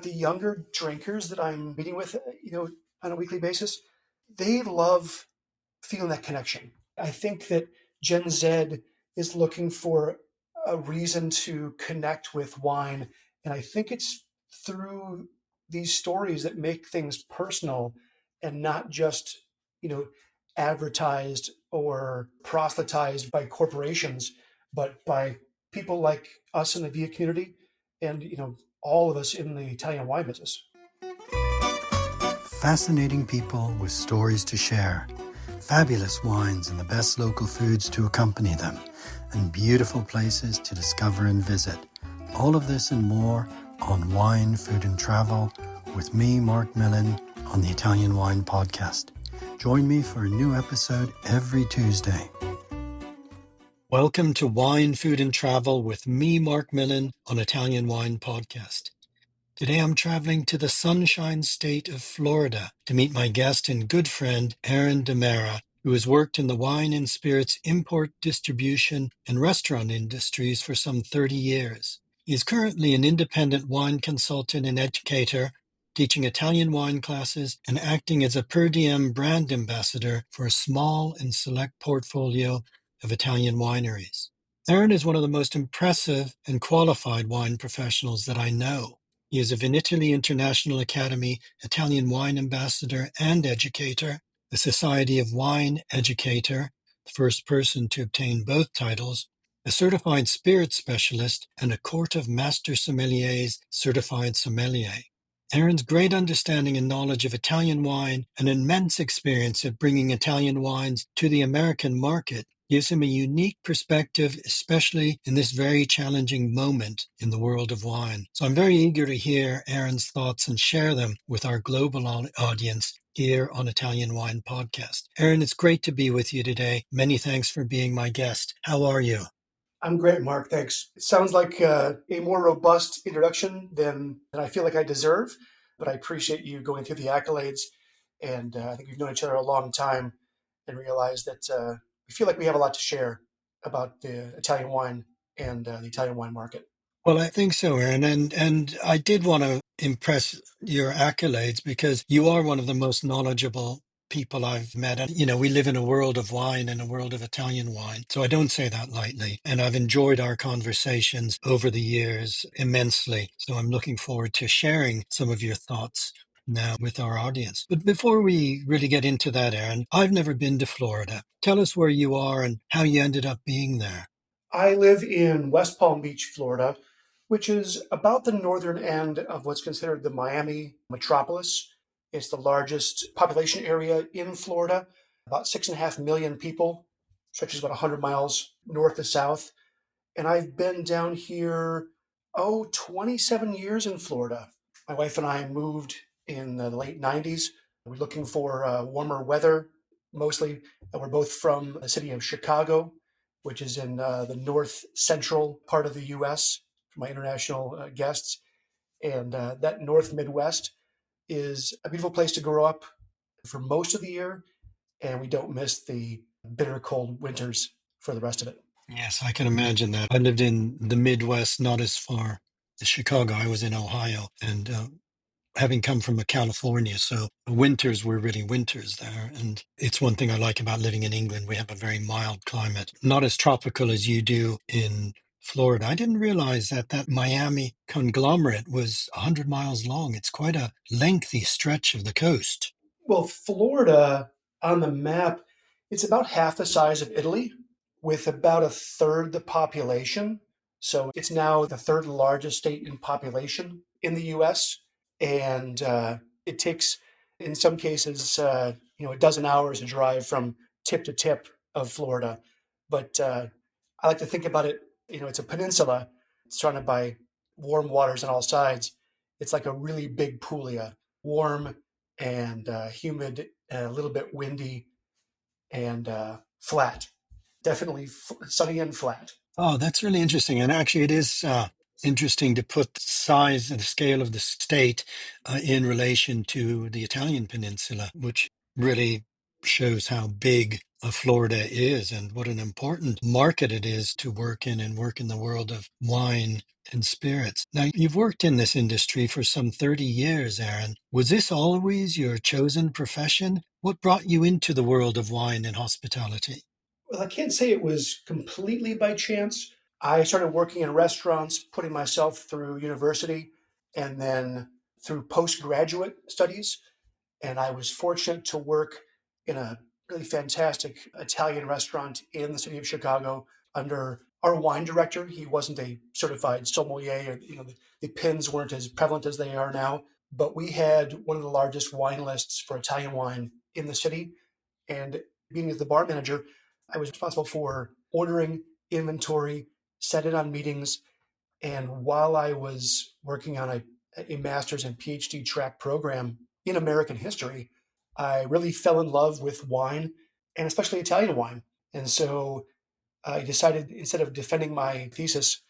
the younger drinkers that I'm meeting with, on a weekly basis, they love feeling that connection. I think that Gen Z is looking for a reason to connect with wine. And I think it's through these stories that make things personal and not just, you know, advertised or proselytized by corporations, but by people like us in the VIA community and, all of us in the Italian wine business. Fascinating people with stories to share, fabulous wines and the best local foods to accompany them, and beautiful places to discover and visit. All of this and more on Wine, Food and Travel with me, Marc Millon, on the Italian Wine Podcast. Join me for a new episode every Tuesday. Welcome to Wine, Food and Travel with me, Marc Millon, on Italian Wine Podcast. Today I'm traveling to the Sunshine State of Florida to meet my guest and good friend, Erin DeMara, who has worked in the wine and spirits import, distribution, and restaurant industries for some 30 years. He is currently an independent wine consultant and educator, teaching Italian wine classes and acting as a per diem brand ambassador for a small and select portfolio of Italian wineries. Erin is one of the most impressive and qualified wine professionals that I know. He is a Vinitaly International Academy Italian wine ambassador and educator, the Society of Wine Educator, the first person to obtain both titles, a certified spirit specialist, and a Court of Master Sommeliers certified sommelier. Erin's great understanding and knowledge of Italian wine and immense experience of bringing Italian wines to the American market gives him a unique perspective, especially in this very challenging moment in the world of wine. So I'm very eager to hear Erin's thoughts and share them with our global audience here on Italian Wine Podcast. Erin, it's great to be with you today. Many thanks for being my guest. How are you? I'm great, Mark. Thanks. It sounds like a more robust introduction than I feel like I deserve, but I appreciate you going through the accolades. And I think we've known each other a long time and realize that we feel like we have a lot to share about the Italian wine and the Italian wine market. Well, I think so, Erin, and I did want to impress your accolades because you are one of the most knowledgeable people I've met. And, we live in a world of wine and a world of Italian wine. So I don't say that lightly. And I've enjoyed our conversations over the years immensely. So I'm looking forward to sharing some of your thoughts now with our audience. But before we really get into that, Erin, I've never been to Florida. Tell us where you are and how you ended up being there. I live in West Palm Beach, Florida, which is about the northern end of what's considered the Miami metropolis. It's the largest population area in Florida, about 6.5 million people, stretches about 100 miles north to south. And I've been down here, 27 years in Florida. My wife and I moved in the late 90s. We're looking for warmer weather, mostly. We're both from the city of Chicago, which is in the north central part of the US for my international guests. And that North Midwest is a beautiful place to grow up for most of the year. And we don't miss the bitter cold winters for the rest of it. Yes, I can imagine that. I lived in the Midwest, not as far as Chicago. I was in Ohio, and having come from California, so the winters were really winters there. And it's one thing I like about living in England. We have a very mild climate, not as tropical as you do in Florida. I didn't realize that Miami conglomerate was 100 miles long. It's quite a lengthy stretch of the coast. Well, Florida on the map, it's about half the size of Italy with about a third the population. So it's now the third largest state in population in the US. And it takes, in some cases, a dozen hours to drive from tip to tip of Florida. But I like to think about it, it's a peninsula surrounded by warm waters on all sides. It's like a really big Puglia, warm and humid, a little bit windy and flat. Definitely sunny and flat. Oh, that's really interesting. And actually, it is interesting to put the size and the scale of the state in relation to the Italian peninsula, which really shows how big Florida is and what an important market it is to work in and work in the world of wine and spirits. Now, you've worked in this industry for some 30 years, Erin. Was this always your chosen profession? What brought you into the world of wine and hospitality? Well, I can't say it was completely by chance. I started working in restaurants, putting myself through university and then through postgraduate studies. And I was fortunate to work in a really fantastic Italian restaurant in the city of Chicago under our wine director. He wasn't a certified sommelier, or, the pins weren't as prevalent as they are now. But we had one of the largest wine lists for Italian wine in the city. And being as the bar manager, I was responsible for ordering inventory, set it on meetings. And while I was working on a master's and PhD track program in American history, I really fell in love with wine and especially Italian wine. And so I decided, instead of defending my thesis,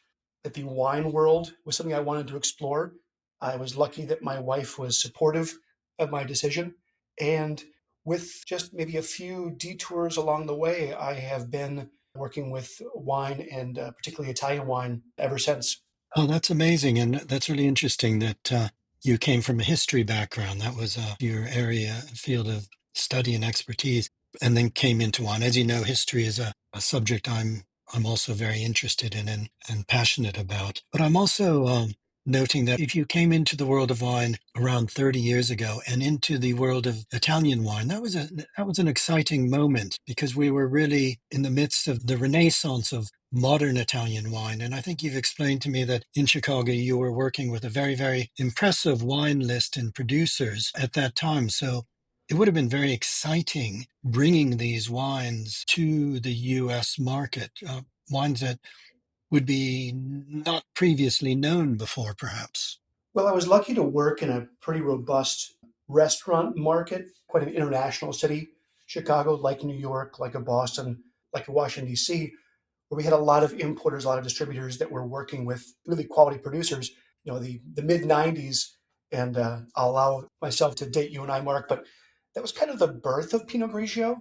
that the wine world was something I wanted to explore. I was lucky that my wife was supportive of my decision. And with just maybe a few detours along the way, I have been working with wine and particularly Italian wine ever since. Oh, that's amazing. And that's really interesting that you came from a history background. That was your area, field of study and expertise, and then came into wine. As you know, history is a subject I'm also very interested in and passionate about. But I'm also noting that if you came into the world of wine around 30 years ago and into the world of Italian wine, that was an exciting moment because we were really in the midst of the renaissance of modern Italian wine. And I think you've explained to me that in Chicago you were working with a very, very impressive wine list and producers at that time. So it would have been very exciting bringing these wines to the US market, wines that would be not previously known before, perhaps. Well, I was lucky to work in a pretty robust restaurant market, quite an international city, Chicago, like New York, like a Boston, like a Washington, D.C., where we had a lot of importers, a lot of distributors that were working with really quality producers. The mid 90s, and I'll allow myself to date you and I, Mark, but that was kind of the birth of Pinot Grigio.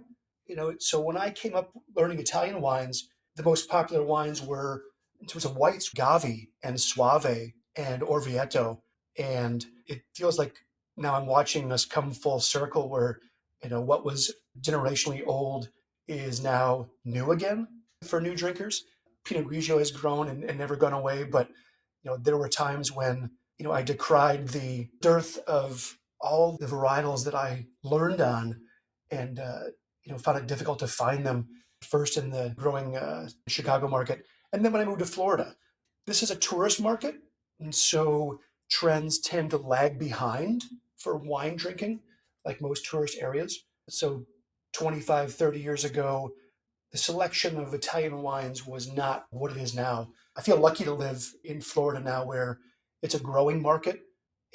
So when I came up learning Italian wines, the most popular wines were, in terms of whites, Gavi and Suave and Orvieto. And it feels like now I'm watching us come full circle where, what was generationally old is now new again for new drinkers. Pinot Grigio has grown and never gone away, but there were times when I decried the dearth of all the varietals that I learned on, and found it difficult to find them first in the growing Chicago market, and then when I moved to Florida. This is a tourist market, and so trends tend to lag behind for wine drinking, like most tourist areas. So 25, 30 years ago, the selection of Italian wines was not what it is now. I feel lucky to live in Florida now where it's a growing market,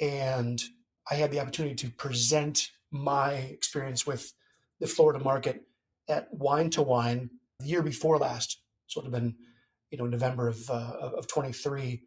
and I had the opportunity to present my experience with the Florida market at Wine to Wine the year before last. So it would have been, November of 23.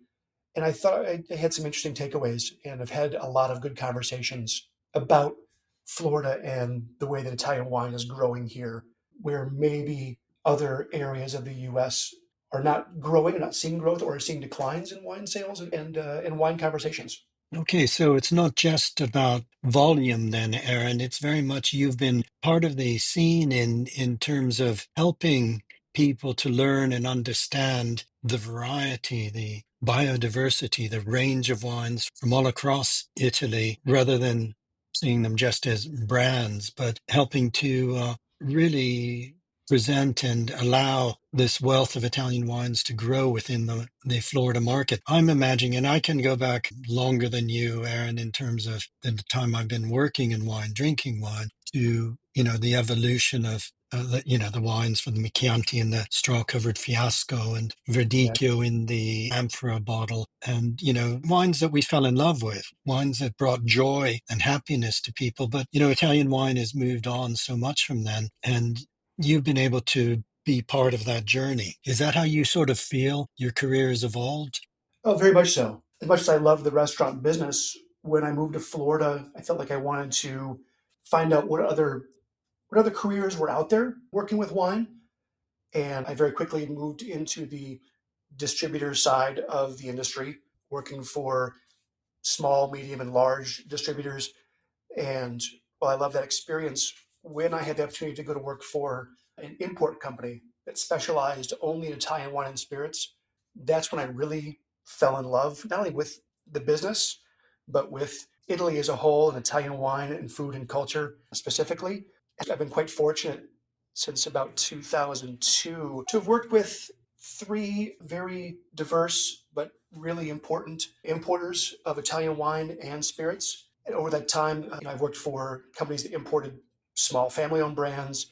And I thought I had some interesting takeaways, and I've had a lot of good conversations about Florida and the way that Italian wine is growing here, where maybe other areas of the U.S. are not growing, are not seeing growth, or are seeing declines in wine sales and wine conversations. Okay, so it's not just about volume then, Aaron. It's very much you've been part of the scene in terms of helping people to learn and understand the variety, the biodiversity, the range of wines from all across Italy, rather than seeing them just as brands, but helping to really present and allow this wealth of Italian wines to grow within the Florida market. I'm imagining, and I can go back longer than you, Aaron, in terms of the time I've been working in wine, drinking wine, to, the evolution of the wines from the Chianti in the straw-covered fiasco and Yeah. Verdicchio in the amphora bottle, and wines that we fell in love with, wines that brought joy and happiness to people. But Italian wine has moved on so much from then, and you've been able to be part of that journey. Is that how you sort of feel your career has evolved? Oh, very much so. As much as I love the restaurant business, when I moved to Florida, I felt like I wanted to find out what other what other careers were out there working with wine. And I very quickly moved into the distributor side of the industry, working for small, medium, and large distributors. And while I love that experience, when I had the opportunity to go to work for an import company that specialized only in Italian wine and spirits, that's when I really fell in love, not only with the business, but with Italy as a whole and Italian wine and food and culture specifically. I've been quite fortunate since about 2002 to have worked with three very diverse but really important importers of Italian wine and spirits. And over that time, I've worked for companies that imported small family owned brands,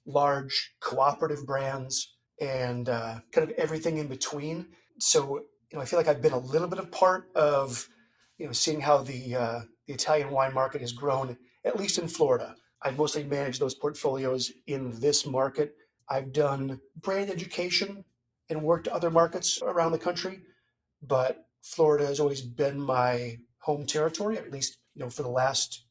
large cooperative brands, and kind of everything in between. So, I feel like I've been a little bit of part of, seeing how the Italian wine market has grown, at least in Florida. I've mostly managed those portfolios in this market. I've done brand education and worked other markets around the country, but Florida has always been my home territory, at least, for the last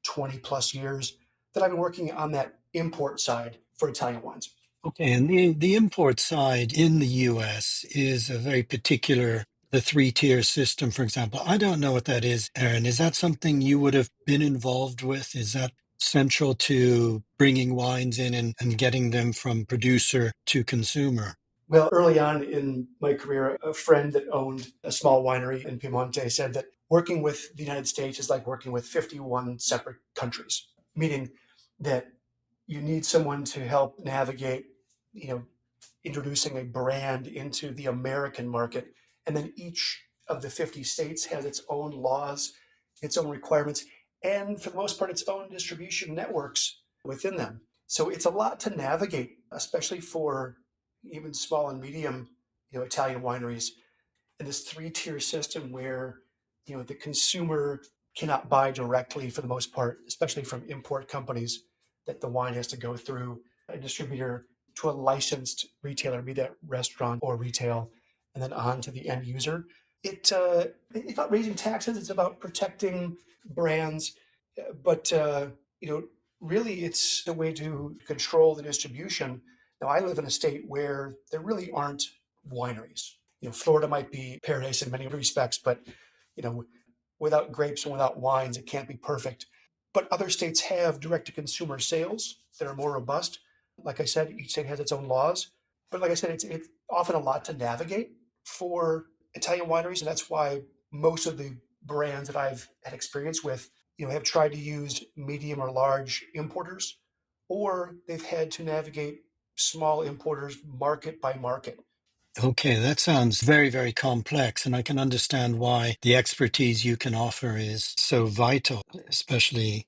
20 plus years that I've been working on that import side for Italian wines. Okay, and the import side in the US is a very particular, the three-tier system, for example. I don't know what that is, Erin. Is that something you would have been involved with? Is that central to bringing wines in and getting them from producer to consumer? Well, early on in my career, a friend that owned a small winery in Piemonte said that working with the United States is like working with 51 separate countries, meaning that you need someone to help navigate, you know, introducing a brand into the American market. And then each of the 50 states has its own laws, its own requirements, and for the most part, its own distribution networks within them. So it's a lot to navigate, especially for even small and medium, Italian wineries in this three-tier system where the consumer cannot buy directly for the most part, especially from import companies, that the wine has to go through a distributor to a licensed retailer, be that restaurant or retail, and then on to the end user. It's about raising taxes. It's about protecting brands, but you know, really, it's a way to control the distribution. Now, I live in a state where there really aren't wineries. Florida might be paradise in many respects, but you know, without grapes and without wines, it can't be perfect. But other states have direct to consumer sales that are more robust. Like I said, each state has its own laws. But like I said, it's often a lot to navigate for Italian wineries. And that's why most of the brands that I've had experience with, have tried to use medium or large importers, or they've had to navigate small importers market by market. Okay, that sounds very, very complex, and I can understand why the expertise you can offer is so vital, especially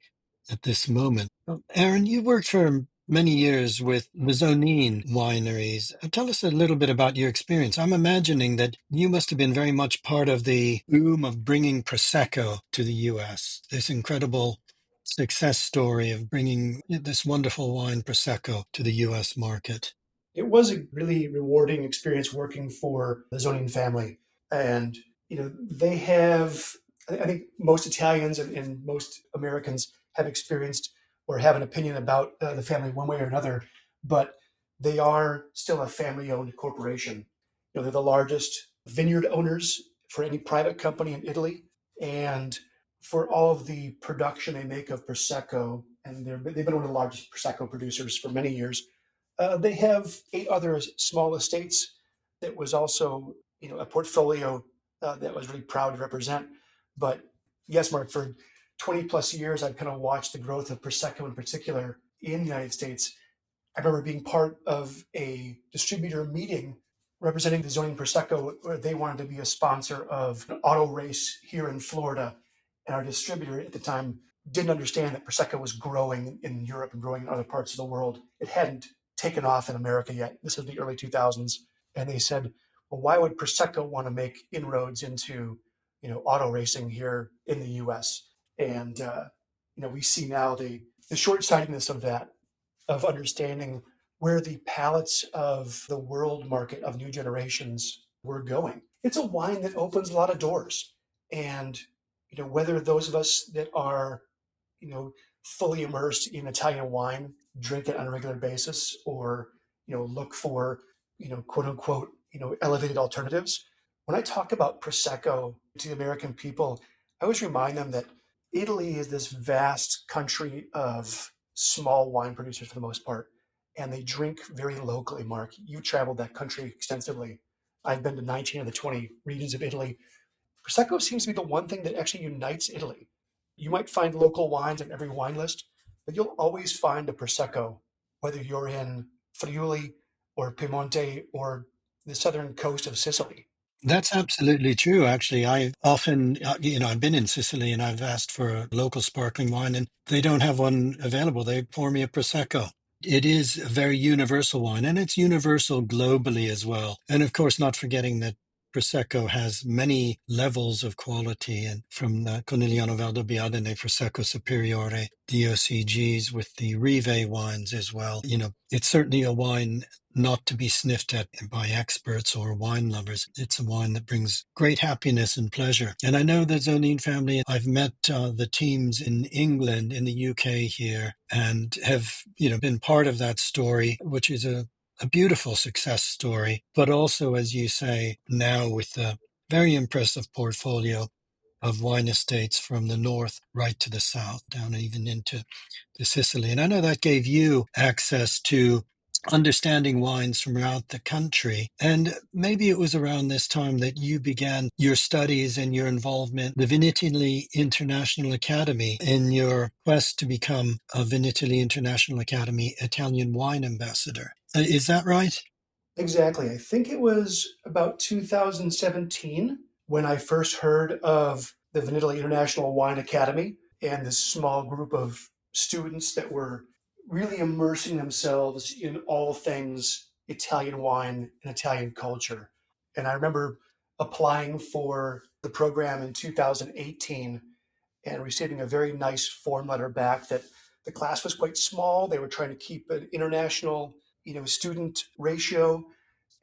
at this moment. Well, Aaron, you worked for many years with Mezzonin wineries. Tell us a little bit about your experience. I'm imagining that you must have been very much part of the boom of bringing Prosecco to the US, this incredible success story of bringing this wonderful wine, Prosecco, to the US market. It was a really rewarding experience working for the Zoning family. And, they have, I think most Italians and most Americans have experienced or have an opinion about the family one way or another, but they are still a family owned corporation. They're the largest vineyard owners for any private company in Italy. And for all of the production they make of Prosecco, and they've been one of the largest Prosecco producers for many years. They have 8 other small estates that was also, a portfolio that was really proud to represent. But yes, Mark, for 20 plus years, I've kind of watched the growth of Prosecco in particular in the United States. I remember being part of a distributor meeting representing the Zoning Prosecco, where they wanted to be a sponsor of an auto race here in Florida. And our distributor at the time didn't understand that Prosecco was growing in Europe and growing in other parts of the world. It hadn't taken off in America yet. This was the early 2000s. And they said, well, why would Prosecco want to make inroads into, auto racing here in the US? And, we see now the short-sightedness of that, of understanding where the palates of the world market of new generations were going. It's a wine that opens a lot of doors. And, whether those of us that are, you know, fully immersed in Italian wine, drink it on a regular basis, or look for quote unquote elevated alternatives. When I talk about prosecco to the American people, I always remind them that Italy is this vast country of small wine producers for the most part, and they drink very locally. Mark, you traveled that country extensively. I've been to 19 of the 20 regions of Italy. Prosecco seems to be the one thing that actually unites Italy. You might find local wines on every wine list, but you'll always find a Prosecco, whether you're in Friuli or Piemonte or the southern coast of Sicily. That's absolutely true. Actually, I often, I've been in Sicily and I've asked for a local sparkling wine and they don't have one available. They pour me a Prosecco. It is a very universal wine and it's universal globally as well. And of course, not forgetting that Prosecco has many levels of quality and from the Conigliano Valdobbiadene Prosecco Superiore, DOCGs with the Rive wines as well. It's certainly a wine not to be sniffed at by experts or wine lovers. It's a wine that brings great happiness and pleasure. And I know the Zonine family, I've met the teams in England, in the UK here, and have, been part of that story, which is a beautiful success story, but also, as you say, now with the very impressive portfolio of wine estates from the north right to the south, down even into to Sicily. And I know that gave you access to understanding wines from throughout the country. And maybe it was around this time that you began your studies and your involvement, the Vinitaly International Academy, in your quest to become a Vinitaly International Academy Italian wine ambassador. Is that right? Exactly. I think it was about 2017 when I first heard of the Vinitaly International Wine Academy and this small group of students that were really immersing themselves in all things Italian wine and Italian culture. And I remember applying for the program in 2018 and receiving a very nice form letter back that the class was quite small. They were trying to keep an international, student ratio,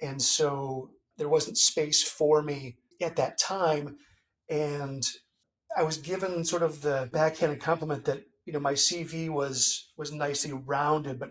and so there wasn't space for me at that time. And I was given sort of the backhanded compliment that my CV was nicely rounded, but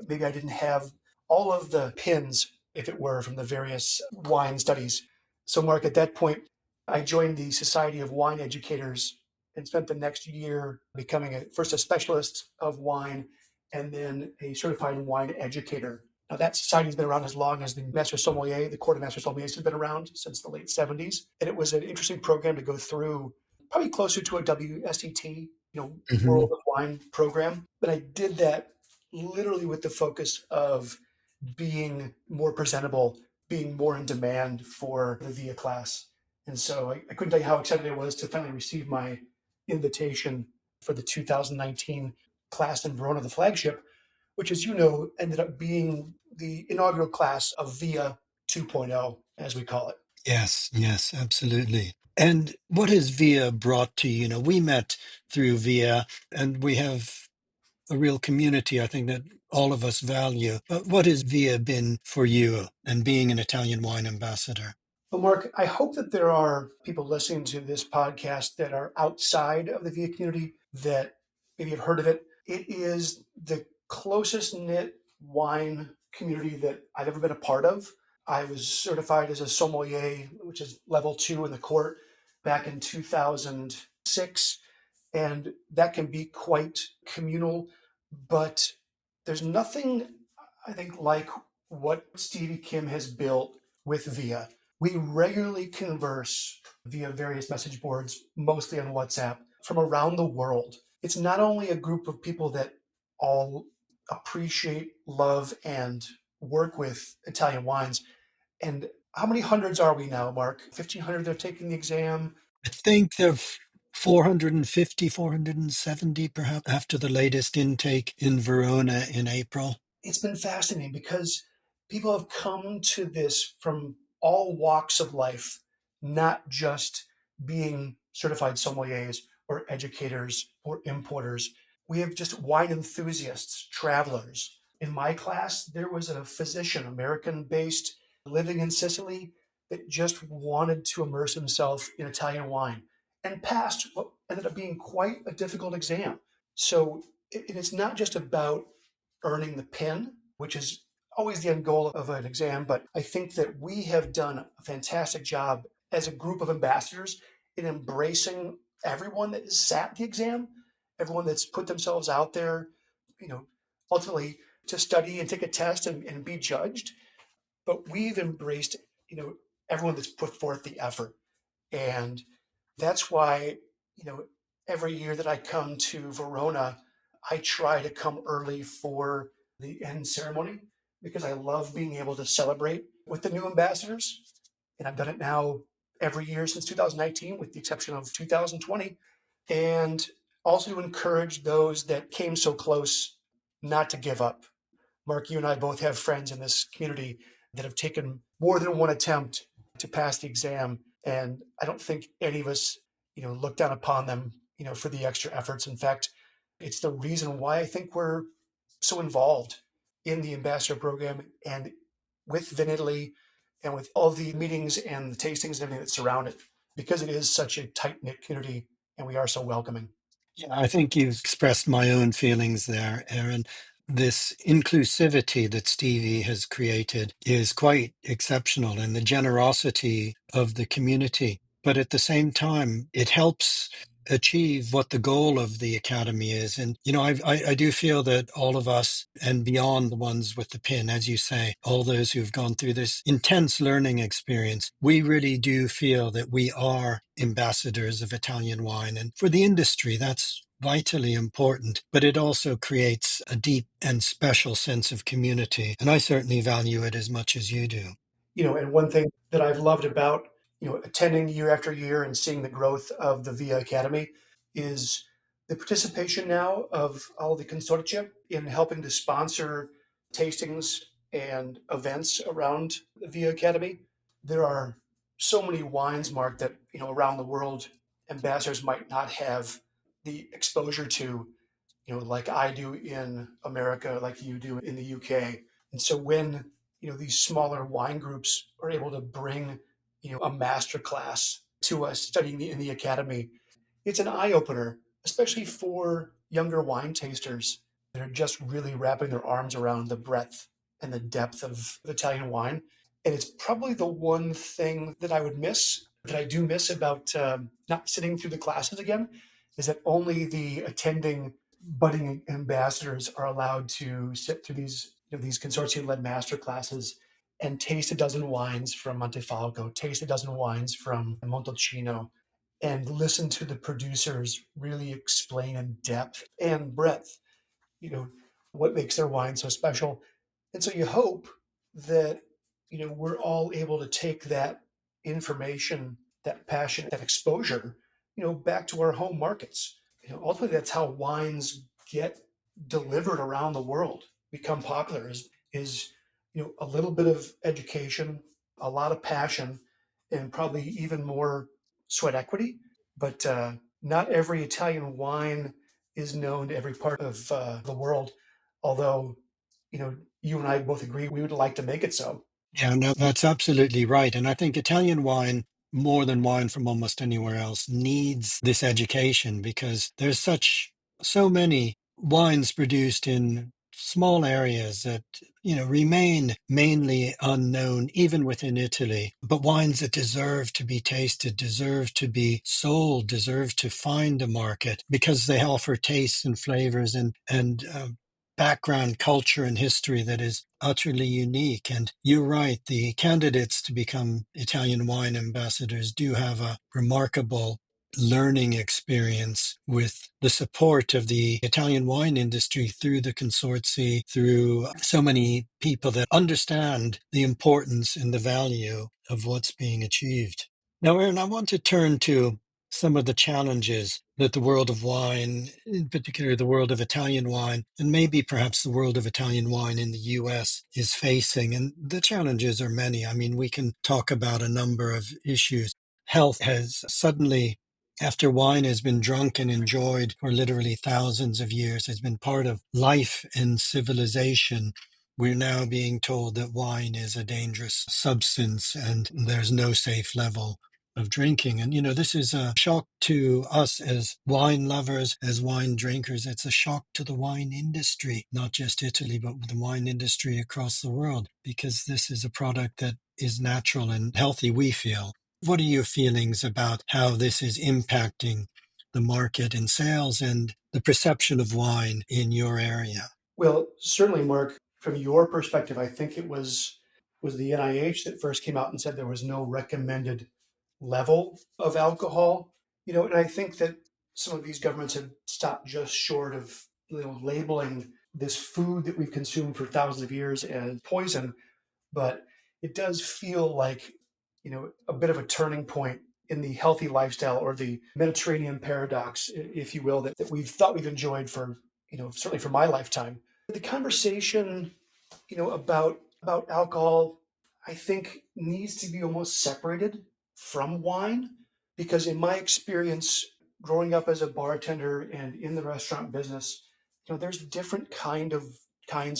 maybe I didn't have all of the pins, if it were, from the various wine studies. So, Mark, at that point, I joined the Society of Wine Educators and spent the next year becoming first a specialist of wine and then a certified wine educator. Now, that society has been around as long as the Master Sommelier, the Court of Master Sommeliers has been around since the late 70s. And it was an interesting program to go through, probably closer to a WSET, Hmm. World of Wine program. But I did that literally with the focus of being more presentable, being more in demand for the VIA class. And so I couldn't tell you how excited I was to finally receive my invitation for the 2019 class in Verona, the flagship, which, as you know, ended up being the inaugural class of VIA 2.0, as we call it. Yes, yes, absolutely. And what has VIA brought to you? We met through VIA and we have a real community, I think, that all of us value. But what has VIA been for you and being an Italian wine ambassador? Well, Mark, I hope that there are people listening to this podcast that are outside of the VIA community that maybe have heard of it. It is the closest knit wine community that I've ever been a part of. I was certified as a sommelier, which is level 2 in the court, back in 2006. And that can be quite communal, but there's nothing, I think, like what Stevie Kim has built with VIA. We regularly converse via various message boards, mostly on WhatsApp, from around the world. It's not only a group of people that all appreciate, love, and work with Italian wines. And how many hundreds are we now, Mark? 1,500 that are taking the exam. I think there are 450, 470, perhaps, after the latest intake in Verona in April. It's been fascinating because people have come to this from all walks of life, not just being certified sommeliers or educators or importers. We have just wine enthusiasts, travelers. In my class, there was a physician, American based, living in Sicily, that just wanted to immerse himself in Italian wine and passed what ended up being quite a difficult exam. So it's not just about earning the pin, which is always the end goal of an exam, but I think that we have done a fantastic job as a group of ambassadors in embracing everyone that has sat the exam, everyone that's put themselves out there, you know, ultimately to study and take a test and be judged. But we've embraced, you know, everyone that's put forth the effort. And that's why, you know, every year that I come to Verona, I try to come early for the end ceremony because I love being able to celebrate with the new ambassadors. And I've done it now every year since 2019, with the exception of 2020. And also to encourage those that came so close not to give up. Mark, you and I both have friends in this community that have taken more than one attempt to pass the exam, and I don't think any of us, look down upon them, for the extra efforts. In fact, it's the reason why I think we're so involved in the ambassador program and with Vinitaly and with all the meetings and the tastings and everything that surround it, because it is such a tight knit community and we are so welcoming. Yeah, I think you've expressed my own feelings there, Erin. This inclusivity that Stevie has created is quite exceptional, and the generosity of the community. But at the same time, it helps achieve what the goal of the academy is. And, I do feel that all of us, and beyond the ones with the pin, as you say, all those who've gone through this intense learning experience, we really do feel that we are ambassadors of Italian wine. And for the industry, that's vitally important, but it also creates a deep and special sense of community. And I certainly value it as much as you do. And one thing that I've loved about, attending year after year and seeing the growth of the VIA Academy is the participation now of all the consortia in helping to sponsor tastings and events around the VIA Academy. There are so many wines, Mark, that, around the world ambassadors might not have the exposure to, like I do in America, like you do in the UK. And so when, these smaller wine groups are able to bring, a master class to us studying in the academy, it's an eye opener, especially for younger wine tasters that are just really wrapping their arms around the breadth and the depth of Italian wine. And it's probably the one thing that I would miss, that I do miss about not sitting through the classes again, is that only the attending budding ambassadors are allowed to sit through these consortium-led master classes and taste a dozen wines from Montefalco, taste a dozen wines from Montalcino, and listen to the producers really explain in depth and breadth, you know, what makes their wine so special. And so you hope that, we're all able to take that information, that passion, that exposure, back to our home markets. Ultimately, that's how wines get delivered around the world, become popular is a little bit of education, a lot of passion, and probably even more sweat equity. But not every Italian wine is known to every part of the world, although you and I both agree we would like to make it so. Yeah, no, that's absolutely right. And I think Italian wine, more than wine from almost anywhere else, needs this education because there's so many wines produced in small areas that, remain mainly unknown even within Italy, but wines that deserve to be tasted, deserve to be sold, deserve to find a market because they offer tastes and flavors and background, culture, and history that is utterly unique. And you're right, the candidates to become Italian wine ambassadors do have a remarkable learning experience with the support of the Italian wine industry through the consortia, through so many people that understand the importance and the value of what's being achieved. Now, Erin, I want to turn to some of the challenges that the world of wine, in particular the world of Italian wine, and maybe perhaps the world of Italian wine in the US is facing. And the challenges are many. I mean, we can talk about a number of issues. Health has suddenly, after wine has been drunk and enjoyed for literally thousands of years, has been part of life and civilization. We're now being told that wine is a dangerous substance and there's no safe level of drinking. And, this is a shock to us as wine lovers, as wine drinkers. It's a shock to the wine industry, not just Italy, but the wine industry across the world, because this is a product that is natural and healthy, we feel. What are your feelings about how this is impacting the market and sales and the perception of wine in your area? Well, certainly, Mark, from your perspective, I think it was the NIH that first came out and said there was no recommended level of alcohol. And I think that some of these governments have stopped just short of labeling this food that we've consumed for thousands of years as poison, but it does feel like a bit of a turning point in the healthy lifestyle, or the Mediterranean paradox, if you will, that we've thought we've enjoyed for certainly for my lifetime. The conversation about alcohol, I think, needs to be almost separated from wine, because in my experience growing up as a bartender and in the restaurant business, there's different kinds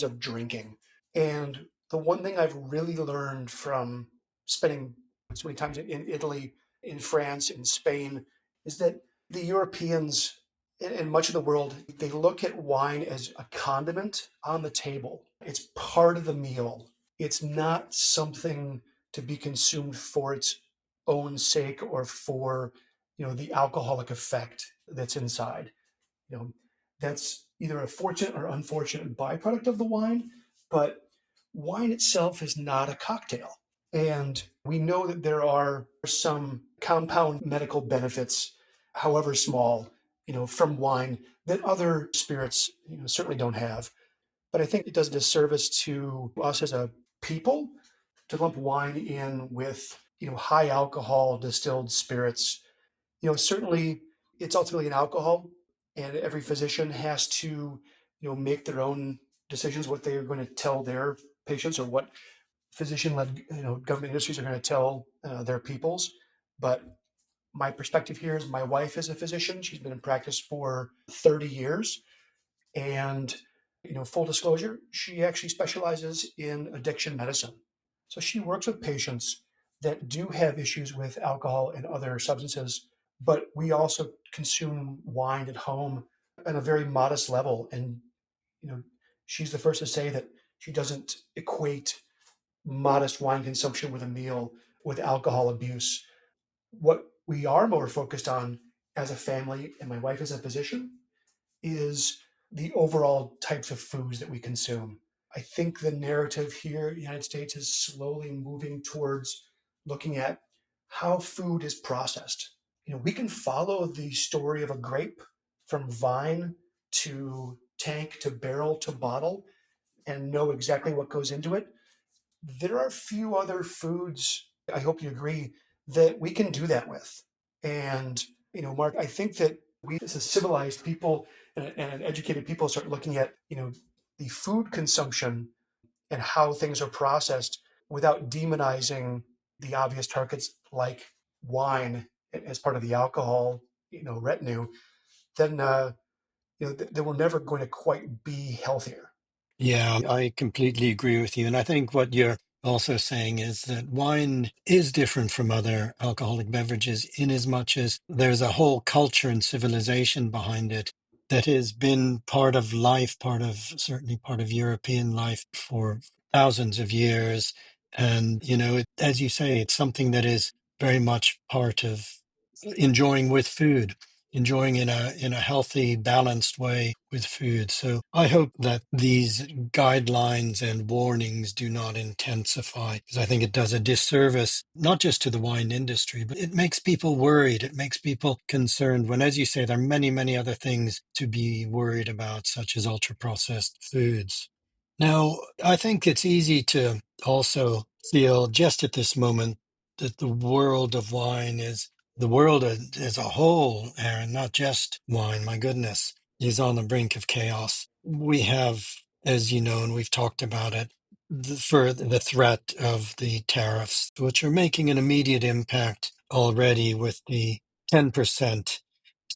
of drinking. And the one thing I've really learned from spending so many times in Italy, in France, in Spain, is that the Europeans and much of the world, they look at wine as a condiment on the table. It's part of the meal. It's not something to be consumed for its own sake, or for the alcoholic effect that's inside. you know that's either a fortunate or unfortunate byproduct of the wine, but wine itself is not a cocktail. And we know that there are some compound medical benefits, however small, from wine, that other spirits certainly don't have. But I think it does a disservice to us as a people to lump wine in with high alcohol distilled spirits. Certainly it's ultimately an alcohol, and every physician has to make their own decisions what they are going to tell their patients, or what physician-led government industries are going to tell their peoples. But my perspective here is, my wife is a physician. She's been in practice for 30 years. And, full disclosure, she actually specializes in addiction medicine. So she works with patients that do have issues with alcohol and other substances, but we also consume wine at home at a very modest level. And, you know, she's the first to say that she doesn't equate modest wine consumption with a meal with alcohol abuse. What we are more focused on as a family, and my wife is a physician, is the overall types of foods that we consume. I think the narrative here in the United States is slowly moving towards looking at how food is processed. We can follow the story of a grape from vine to tank to barrel to bottle and know exactly what goes into it. There are few other foods, I hope you agree, that we can do that with. And, Mark, I think that we as a civilized people and an educated people start looking at, the food consumption and how things are processed without demonizing the obvious targets like wine as part of the alcohol, retinue, then, then we're never going to quite be healthier. Yeah, I completely agree with you. And I think what you're also saying is that wine is different from other alcoholic beverages in as much as there's a whole culture and civilization behind it that has been part of life, certainly part of European life for thousands of years. And, as you say, it's something that is very much part of enjoying with food, enjoying in a healthy, balanced way with food. So I hope that these guidelines and warnings do not intensify, because I think it does a disservice not just to the wine industry, but it makes people worried. It makes people concerned when, as you say, there are many, many other things to be worried about, such as ultra processed foods. Now, I think it's easy to also feel just at this moment that the world of wine is the world as a whole, Aaron, not just wine, my goodness, is on the brink of chaos. We have, as you know, and we've talked about it, for the threat of the tariffs, which are making an immediate impact already with the 10%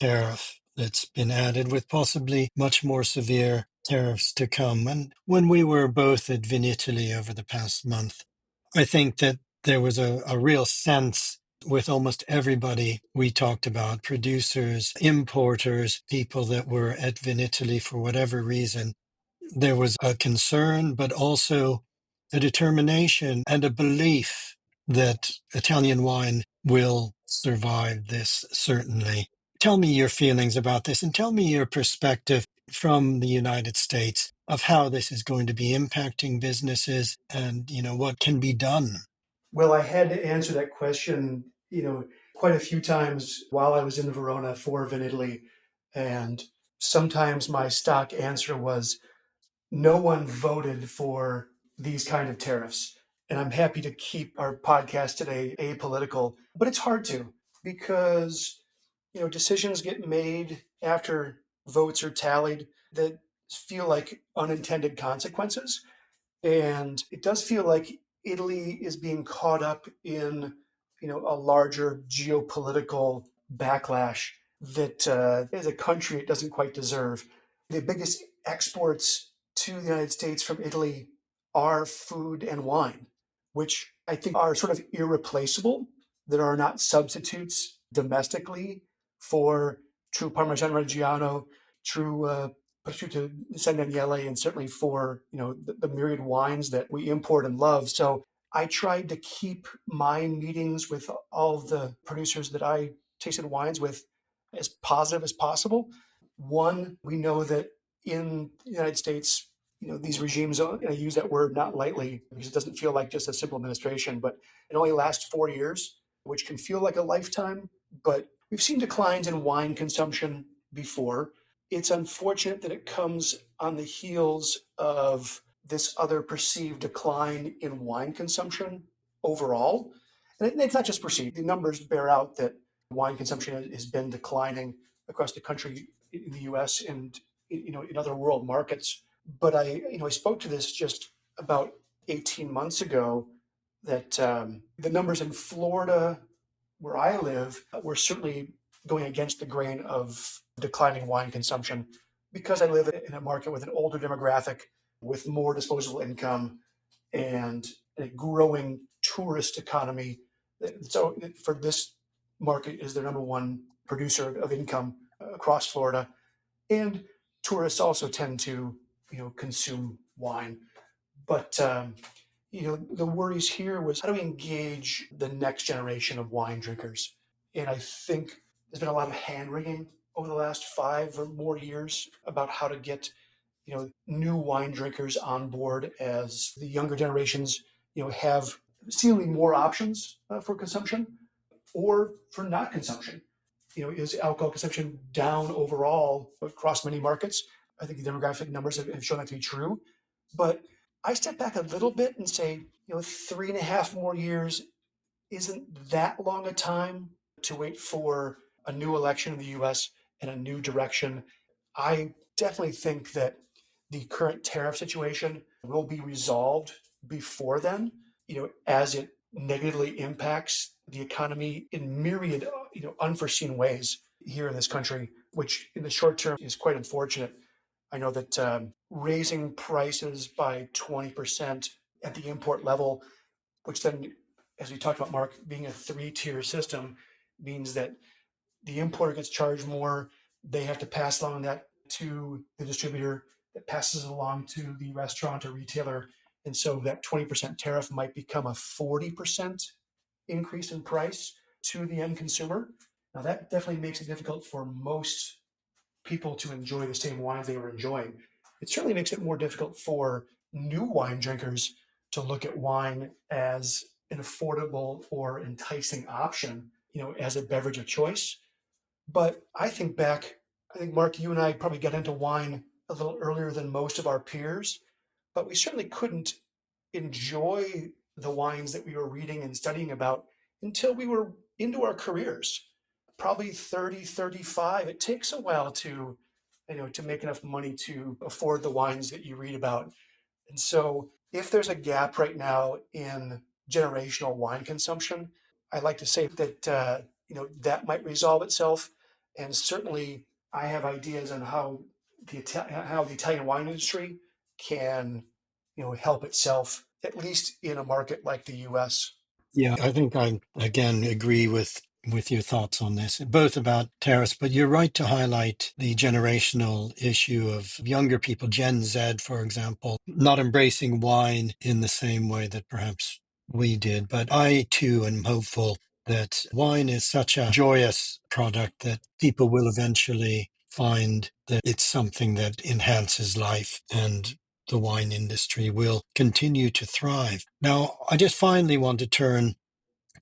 tariff that's been added, with possibly much more severe tariffs to come. And when we were both at Vinitaly over the past month, I think that there was a real sense with almost everybody we talked about, producers, importers, people that were at Vinitaly for whatever reason. There was a concern, but also a determination and a belief that Italian wine will survive this, certainly. Tell me your feelings about this and tell me your perspective from the United States of how this is going to be impacting businesses and, what can be done. Well, I had to answer that question, quite a few times while I was in Verona for Vinitaly. And sometimes my stock answer was no one voted for these kind of tariffs. And I'm happy to keep our podcast today apolitical, but it's hard to because, decisions get made after votes are tallied that feel like unintended consequences. And it does feel like Italy is being caught up in, a larger geopolitical backlash that as a country it doesn't quite deserve. The biggest exports to the United States from Italy are food and wine, which I think are sort of irreplaceable. There are not substitutes domestically for true Parmesan Reggiano, true prosciutto San Daniele, and certainly for the myriad wines that we import and love. So I tried to keep my meetings with all of the producers that I tasted wines with as positive as possible. One, we know that in the United States, these regimes, and I use that word not lightly because it doesn't feel like just a simple administration, but it only lasts 4 years, which can feel like a lifetime. But we've seen declines in wine consumption before. It's unfortunate that it comes on the heels of this other perceived decline in wine consumption overall. And it's not just perceived. The numbers bear out that wine consumption has been declining across the country in the US and in other world markets. But I spoke to this just about 18 months ago that the numbers in Florida where I live, we're certainly going against the grain of declining wine consumption because I live in a market with an older demographic, with more disposable income, and a growing tourist economy. So for this market is their number one producer of income across Florida, and tourists also tend to consume wine. But the worries here was how do we engage the next generation of wine drinkers? And I think there's been a lot of hand wringing over the last 5 or more years about how to get new wine drinkers on board as the younger generations have seemingly more options for consumption or for not consumption. Is alcohol consumption down overall across many markets? I think the demographic numbers have shown that to be true. But I step back a little bit and say, 3.5 more years isn't that long a time to wait for a new election in the US and a new direction. I definitely think that the current tariff situation will be resolved before then, as it negatively impacts the economy in myriad, unforeseen ways here in this country, which in the short term is quite unfortunate. I know that raising prices by 20% at the import level, which then, as we talked about, Mark, being a three-tier system, means that the importer gets charged more. They have to pass along that to the distributor that passes it along to the restaurant or retailer. And so that 20% tariff might become a 40% increase in price to the end consumer. Now, that definitely makes it difficult for most people to enjoy the same wines they were enjoying. It certainly makes it more difficult for new wine drinkers to look at wine as an affordable or enticing option, as a beverage of choice. But I think, Mark, you and I probably got into wine a little earlier than most of our peers, but we certainly couldn't enjoy the wines that we were reading and studying about until we were into our careers, probably 30, 35. It takes a while to make enough money to afford the wines that you read about. And so, if there's a gap right now in generational wine consumption, I like to say that that might resolve itself. And certainly, I have ideas on how the Italian wine industry can help itself, at least in a market like the U.S. Yeah, I think I again agree with your thoughts on this, both about tariffs, but you're right to highlight the generational issue of younger people, Gen Z, for example, not embracing wine in the same way that perhaps we did. But I too am hopeful that wine is such a joyous product that people will eventually find that it's something that enhances life, and the wine industry will continue to thrive. Now, I just finally want to turn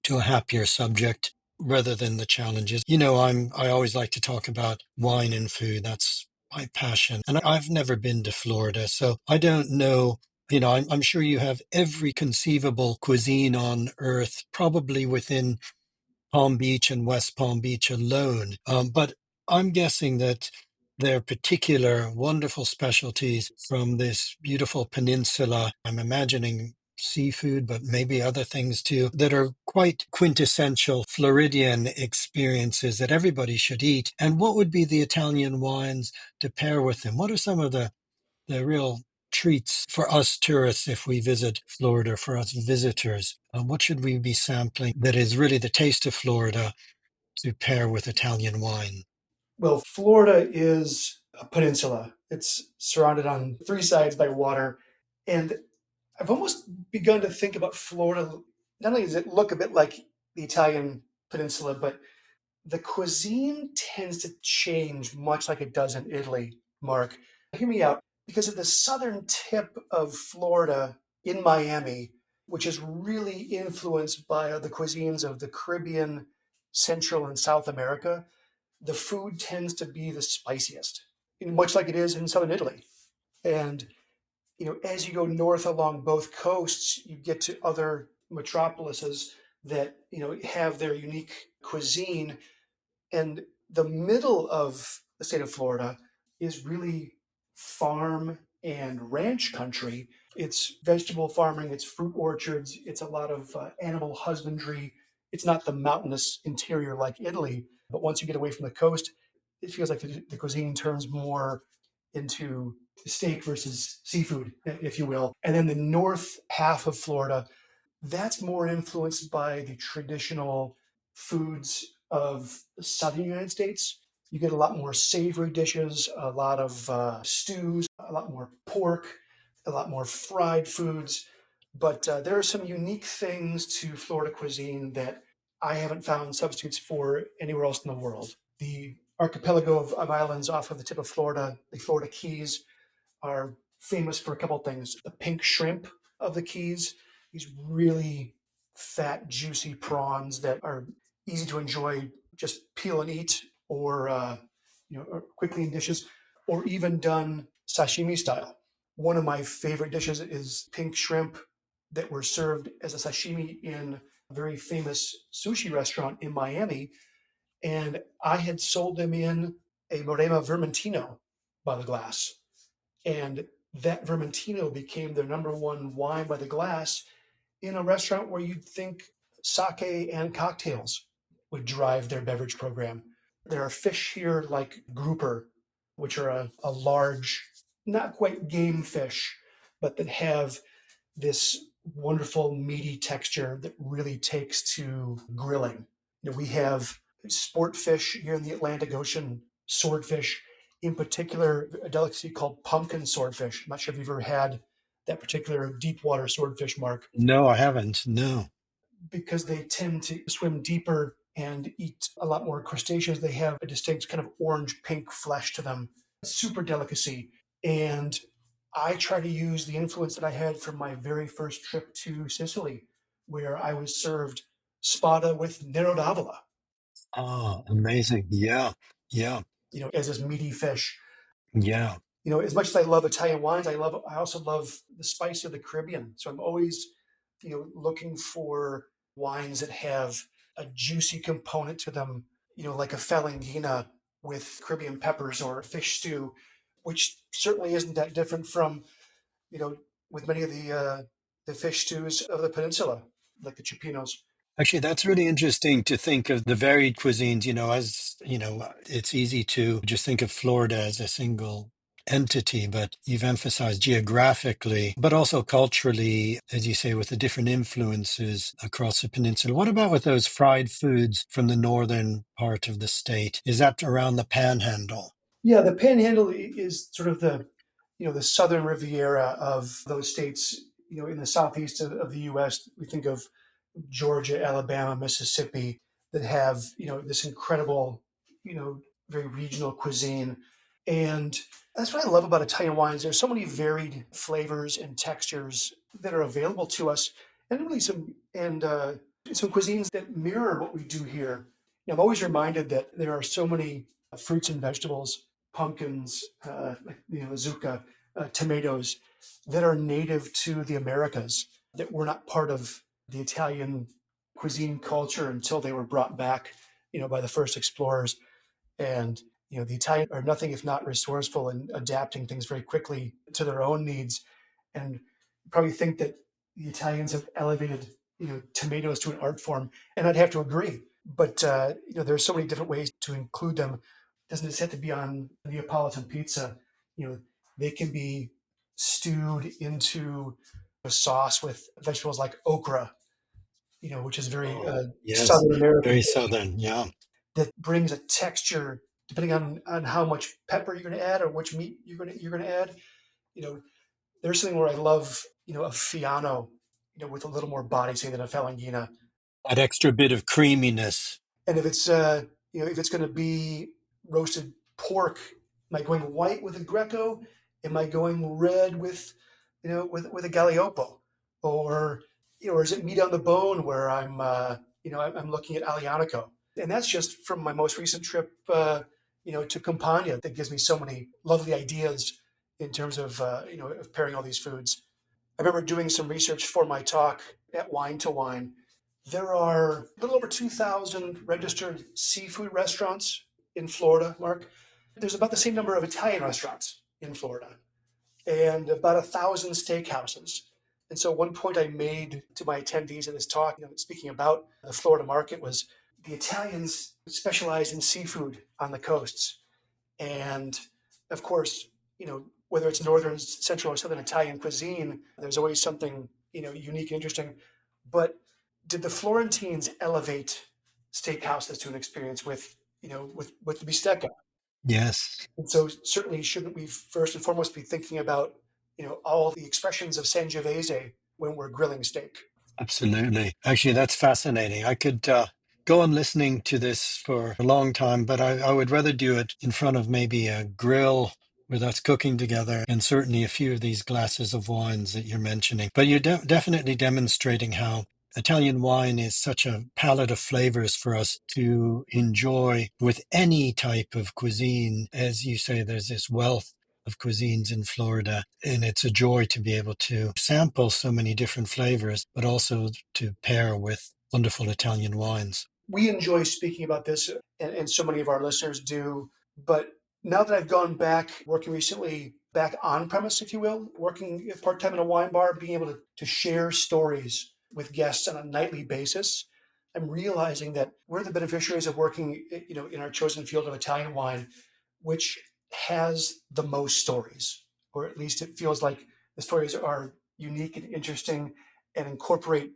to a happier subject rather than the challenges. I always like to talk about wine and food. That's my passion. And I've never been to Florida, so I don't know. I'm sure you have every conceivable cuisine on earth, probably within Palm Beach and West Palm Beach alone. But I'm guessing that there are particular wonderful specialties from this beautiful peninsula. I'm imagining seafood, but maybe other things too, that are quite quintessential Floridian experiences that everybody should eat. And what would be the Italian wines to pair with them? What are some of the real treats for us tourists if we visit Florida, for us visitors? What should we be sampling that is really the taste of Florida to pair with Italian wine? Well, Florida is a peninsula. It's surrounded on three sides by water. And I've almost begun to think about Florida. Not only does it look a bit like the Italian peninsula, but the cuisine tends to change much like it does in Italy, Mark. Hear me out. Because of the southern tip of Florida in Miami, which is really influenced by the cuisines of the Caribbean, Central, and South America, the food tends to be the spiciest, much like it is in southern Italy. And as you go north along both coasts, you get to other metropolises that have their unique cuisine. And the middle of the state of Florida is really farm and ranch country. It's vegetable farming, it's fruit orchards, it's a lot of animal husbandry. It's not the mountainous interior like Italy, but once you get away from the coast, it feels like the cuisine turns more into steak versus seafood, if you will. And then the north half of Florida, that's more influenced by the traditional foods of the southern United States. You get a lot more savory dishes, a lot of stews, a lot more pork, a lot more fried foods. But there are some unique things to Florida cuisine that I haven't found substitutes for anywhere else in the world. The archipelago of islands off of the tip of Florida, the Florida Keys, are famous for a couple of things. The pink shrimp of the Keys, these really fat, juicy prawns that are easy to enjoy, just peel and eat, or or quickly in dishes, or even done sashimi style. One of my favorite dishes is pink shrimp that were served as a sashimi in a very famous sushi restaurant in Miami, and I had sold them in a Morema Vermentino by the glass, and that Vermentino became their number one wine by the glass in a restaurant where you'd think sake and cocktails would drive their beverage program. There are fish here like grouper, which are a large, not quite game fish, but that have this wonderful meaty texture that really takes to grilling. We have sport fish here in the Atlantic Ocean, swordfish, in particular, a delicacy called pumpkin swordfish. I'm not sure if you've ever had that particular deep water swordfish, Mark, No, I haven't. No. because they tend to swim deeper and eat a lot more crustaceans. They have a distinct kind of orange pink flesh to them. Super delicacy. And I try to use the influence that I had from my very first trip to Sicily, where I was served spada with Nero d'Avola, Ah, amazing. Yeah. Yeah. as this meaty fish. Yeah. As much as I love Italian wines, I also love the spice of the Caribbean. So I'm always, looking for wines that have a juicy component to them, like a Falangina with Caribbean peppers or a fish stew, which certainly isn't that different from, you know, with many of the fish stews of the peninsula, like the Chipinos. Actually, that's really interesting to think of the varied cuisines, as it's easy to just think of Florida as a single entity, but you've emphasized geographically, but also culturally, as you say, with the different influences across the peninsula. What about with those fried foods from the northern part of the state? Is that around the Panhandle? Yeah, the Panhandle is sort of the southern Riviera of those states. In the southeast of the U.S., we think of Georgia, Alabama, Mississippi, that have this incredible, you know, very regional cuisine, and that's what I love about Italian wines. There's so many varied flavors and textures that are available to us, and really some cuisines that mirror what we do here. I'm always reminded that there are so many fruits and vegetables, pumpkins, zucca, tomatoes, that are native to the Americas that were not part of the Italian cuisine culture until they were brought back, by the first explorers. And the Italians are nothing if not resourceful in adapting things very quickly to their own needs. And you probably think that the Italians have elevated tomatoes to an art form, and I'd have to agree. But there's so many different ways to include them. It doesn't just have to be on Neapolitan pizza. You know, they can be stewed into a sauce with vegetables like okra, which is very Oh, yes, Southern American, very southern. Yeah, that brings a texture depending on how much pepper you're going to add or which meat you're going to add. You know, there's something where I love a Fiano, with a little more body, say, than a Falangina. that extra bit of creaminess. And if it's going to be roasted pork, am I going white with a Greco? Am I going red with with a Galliopo? Or is it meat on the bone where I'm looking at Alianico? And that's just from my most recent trip, to Campania. That gives me so many lovely ideas in terms of pairing all these foods. I remember doing some research for my talk at Wine to Wine. There are a little over 2,000 registered seafood restaurants in Florida, Mark. There's about the same number of Italian restaurants in Florida and about 1,000 steakhouses. And so one point I made to my attendees in this talk, speaking about the Florida market, was the Italians specialize in seafood on the coasts. And of course, whether it's northern, central, or southern Italian cuisine, there's always something, unique and interesting. But did the Florentines elevate steakhouses to an experience with the bistecca? Yes. And so certainly shouldn't we first and foremost be thinking about, all the expressions of Sangiovese when we're grilling steak? Absolutely. Actually, that's fascinating. I could go on listening to this for a long time, but I would rather do it in front of maybe a grill with us cooking together and certainly a few of these glasses of wines that you're mentioning. But you're definitely demonstrating how Italian wine is such a palette of flavors for us to enjoy with any type of cuisine. As you say, there's this wealth of cuisines in Florida. And it's a joy to be able to sample so many different flavors, but also to pair with wonderful Italian wines. We enjoy speaking about this, and so many of our listeners do. But now that I've gone back, working recently back on premise, if you will, working part time in a wine bar, being able to share stories with guests on a nightly basis, I'm realizing that we're the beneficiaries of working, in our chosen field of Italian wine, which has the most stories, or at least it feels like the stories are unique and interesting and incorporate,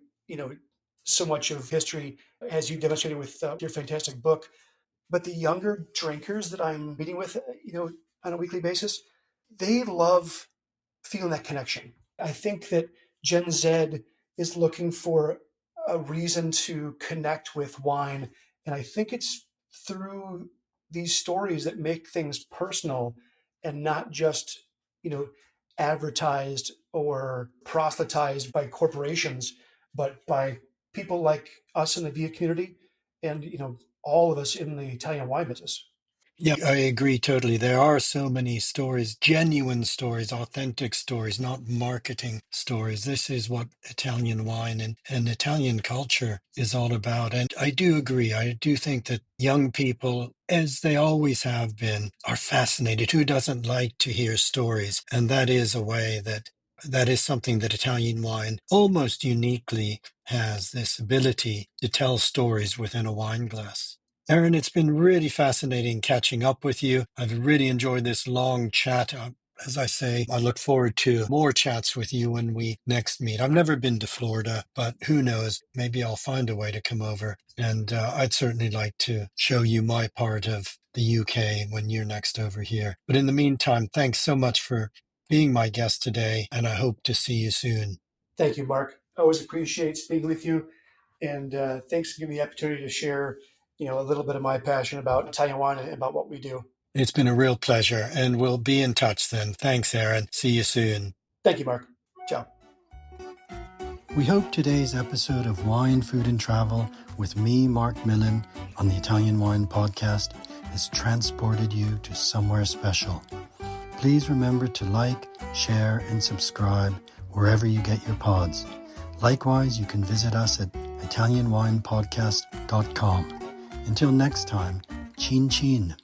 so much of history, as you demonstrated with your fantastic book. But the younger drinkers that I'm meeting with, on a weekly basis, they love feeling that connection. I think that Gen Z is looking for a reason to connect with wine. And I think it's through these stories that make things personal and not just, you know, advertised or proselytized by corporations, but by people like us in the VIA community and, all of us in the Italian wine business. Yeah, I agree totally. There are so many stories, genuine stories, authentic stories, not marketing stories. This is what Italian wine and Italian culture is all about. And I do agree. I do think that young people, as they always have been, are fascinated. Who doesn't like to hear stories? And that is a way that is something that Italian wine almost uniquely has this ability to tell stories within a wine glass. Erin, it's been really fascinating catching up with you. I've really enjoyed this long chat. As I say, I look forward to more chats with you when we next meet. I've never been to Florida, but who knows? Maybe I'll find a way to come over. And I'd certainly like to show you my part of the UK when you're next over here. But in the meantime, thanks so much for being my guest today, and I hope to see you soon. Thank you, Mark. I always appreciate speaking with you, and thanks for giving me the opportunity to share, a little bit of my passion about Italian wine and about what we do. It's been a real pleasure, and we'll be in touch then. Thanks, Erin. See you soon. Thank you, Mark. Ciao. We hope today's episode of Wine, Food and Travel with me, Marc Millon, on the Italian Wine Podcast has transported you to somewhere special. Please remember to like, share, and subscribe wherever you get your pods. Likewise, you can visit us at ItalianWinePodcast.com. Until next time, chin chin.